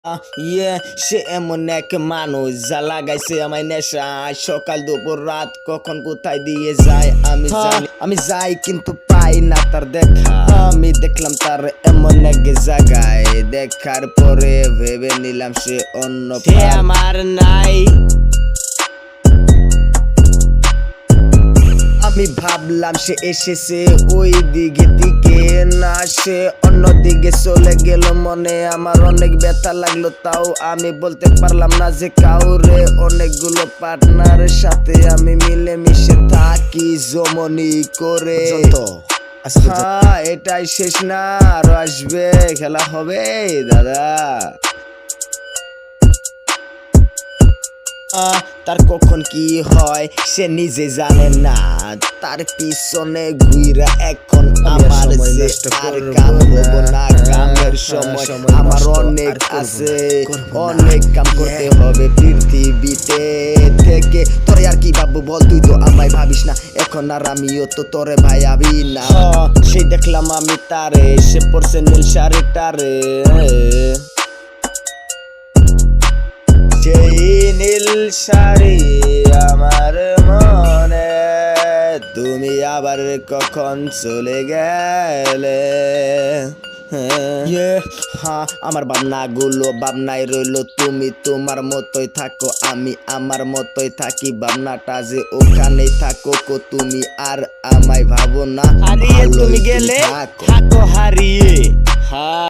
ইয়ে সে এমন এক মানুষ যা লাগাইছে আমায় নেশা সকাল দুপুর রাত কখন কোথায় দিয়ে যায় আমি জানি আমি যাই কিন্তু পাই না তার দেখা আমি দেখলাম তার এমন এক জায়গায় দেখার পরে ভেবে নিলাম সে অন্য আমার নাই আমি ভাবলাম সে এসেছে ওই দিকে না সে অন্য দিকে চলে গেল মনে আমার অনেক ব্যথা লাগলো তাও আমি বলতে পারলাম না যে কাউরে অনেকগুলো পার্টনারের সাথে আমি মিলে মিশে থাকি জমনি করে এটাই শেষ না আরো আসবে খেলা হবে দাদা তার কখন কি হয় সে নিজে জানে না তার পিছনে ঘুরা এখন আমার আর কাম হবো না কামের সময় আমার অনেক আছে অনেক কাম করতে হবে পৃথিবীতে থেকে তোরে আর কি ভাববো বল তুই তো আমায় ভাবিস না এখন আর আমিও তো তোরে ভাই ভাবি না সেই দেখলাম আমি তারে সে পড়ছে নীল শাড়িটারে সেই নীল শাড়ি আমার মনে তুমি আবার কখন চলে গেলে আমার ভাবনাগুলো ভাবনায় রইলো তুমি তোমার মতোই থাকো আমি আমার মতোই থাকি ভাবনাটা যে ওখানেই থাকো তুমি আর আমায় ভাবো না হারিয়ে তুমি গেলে থাকো হারিয়ে